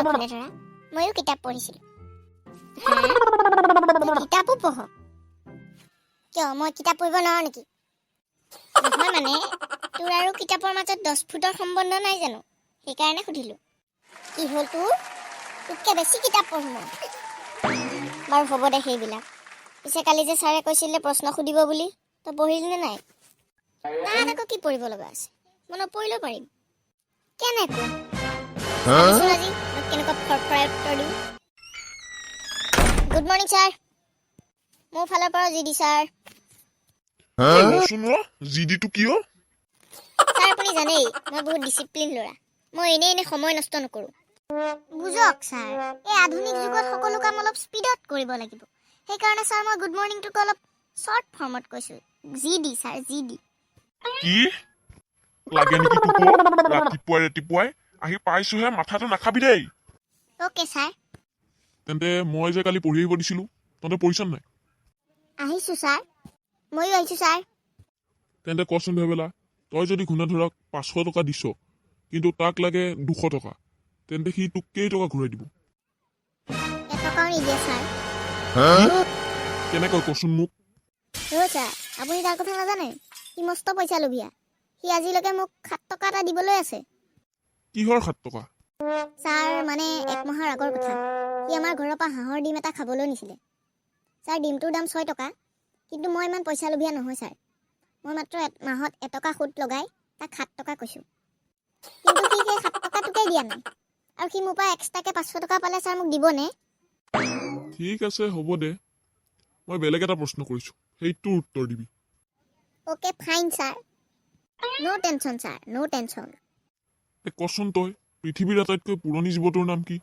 ভুলে ধৰা ময়ো কিতাপ পঢ়িছিলোঁ কিতাপো পঢ় কিয় মই কিতাপ পঢ়িব নোৱাৰো নেকি নহয় মানে তোৰ আৰু কিতাপৰ মাজত 10 ফুটৰ সম্বন্ধ নাই জানো সেইকাৰণে সুধিলোঁ কি হ'ল তোতকৈ বেছি কিতাপ পঢ়ো মই বাৰু হ'ব দে সেইবিলাক পিছে কালি যে ছাৰে কৈছিলে প্ৰশ্ন সুধিব বুলি তই পঢ়িলি নে নাই তাত আকৌ কি পঢ়িব লগা আছে মই নপঢ়িলেও পাৰিম কেনেকৈ চাবিচোন আজি মই কেনেকুৱা ফৰফৰাই উত্তৰ দিওঁ গুড মৰ্ণিং ছাৰ মোৰ ফালৰ পৰা জিডি ছাৰ জিডিটো কিয় ছাৰ আপুনি জানেই মই বহুত ডিচিপ্লিন ল'ৰা মই এনেই সময় নষ্ট নকৰোঁ বুজক ছাৰ এই আধুনিক যুগত সকলো কাম অলপ স্পীডত কৰিব লাগিব সেইকাৰণে ছাৰ মই গুড মৰ্ণিংটোক অলপ শ্বৰ্ট ফৰ্মত কৈছোঁ জিডি ছাৰ জিডি কি লাগে নেকি তোক ৰাতিপুৱাই আহি পাইছোহে মাথাটো নাখাবি দেই অ'কে ছাৰ তেন্তে মই যে কালি পঢ়ি আহিব দিছিলোঁ তহঁতে পঢ়িছ নাই আহিছোঁ ছাৰ ময়ো আহিছোঁ ছাৰ তেন্তে কচোন ভেবেলা তই যদি ঘূণাধৰক 500 টকা দিছ কিন্তু তাক লাগে 200 টকা তেন্তে সি তোক কেইটকা ঘূৰাই দিব এটকাও নিদিয়ে ছাৰ কেনেকৈ কচোন মোক ছাৰ আপুনি তাৰ কথা নাজানে সি মস্ত পইচা লোভীয়া সি আজিলৈকে মোক 7 টকা এটা দিবলৈ আছে কিহৰ 7 টকা ছাৰ মানে 1 মাহৰ আগৰ কথা সি আমাৰ ঘৰৰ পৰা হাঁহৰ ডিম এটা খাবলৈ নিছিলে ছাৰ ডিমটোৰ দাম 6 টকা কিন্তু মই ইমান পইচা লোভীয়া নহয় ছাৰ মই মাত্ৰ মাহত এটকা সুত লগাই তাক 7 টকা কৈছোঁ কিন্তু সি সেই 7 টকাটোকে দিয়া নাই আৰু সি মোৰ পৰা এক্সট্ৰাকৈ 500 টকা পালে ছাৰ মোক দিবনে ঠিক আছে হ'ব দে মই বেলেগ এটা প্ৰশ্ন কৰিছোঁ সেইটোৰ উত্তৰ দিবি অ'কে ফাইন ছাৰ ন' টেনশ্যন ছাৰ ন' টেনশ্যন কচোন তই পৃথিৱীৰ আটাইতকৈ পুৰণি জীৱটোৰ নাম কি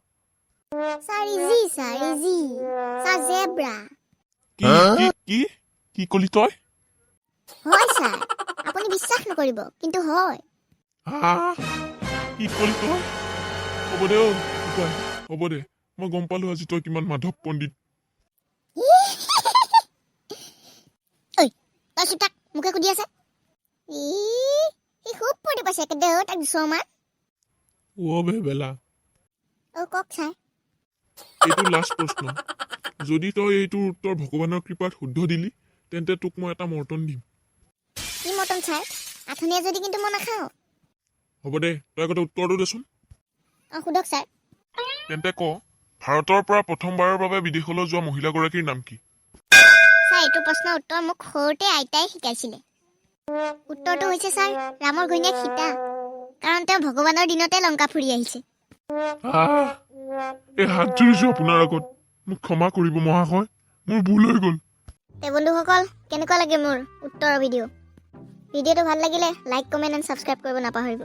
ছাৰ ইজি ছাৰ জেব্ৰা কি কলি তই হয় ছাৰ আপুনি বিশ্বাস নকৰিব কিন্তু হয় কি কলি তই হ'ব দে হ'ব দে মই গম পালো আজি তই কিমান মাধৱ পণ্ডিত তই চুটাক মোকে সুধি আছে সি খুব ফূৰ্তি পাইছে একেদেহ তাক 200 মান বেলা কওক ছাৰ এইটো লাষ্ট প্ৰশ্ন যদি তই এইটোৰ উত্তৰ ভগৱানৰ কৃপাত শুদ্ধ দিলি তেন্তে তোক মই এটা মৰ্টন দিম কি মৰ্টন ছাৰ আথনীয়া যদি কিন্তু মই নাখাওঁ হ'ব দে তই আগতে উত্তৰটো দেচোন সোধক ছাৰ তেন্তে ক ভাৰতৰ পৰা প্ৰথমবাৰৰ বাবে বিদেশলৈ যোৱা মহিলাগৰাকীৰ নাম কি ছাৰ এইটো প্ৰশ্নৰ উত্তৰ মোক সৰুতে আইতাই শিকাইছিলে উত্তৰটো হৈছে ছাৰ ৰামৰ ঘৈণীয়েক সীতা কাৰণ তেওঁ ভগৱানৰ দিনতে লংকা ফুৰি আহিছে এই হাত জুৰিছো আপোনাৰ আগত মোক ক্ষমা কৰিব মহাশয় মোৰ ভুল হৈ গ'ল বন্ধুসকল কেনেকুৱা লাগে মোৰ উত্তৰৰ ভিডিঅ'টো ভাল লাগিলে লাইক কমেণ্ট এণ্ড ছাবস্ক্ৰাইব কৰিব নাপাহৰিব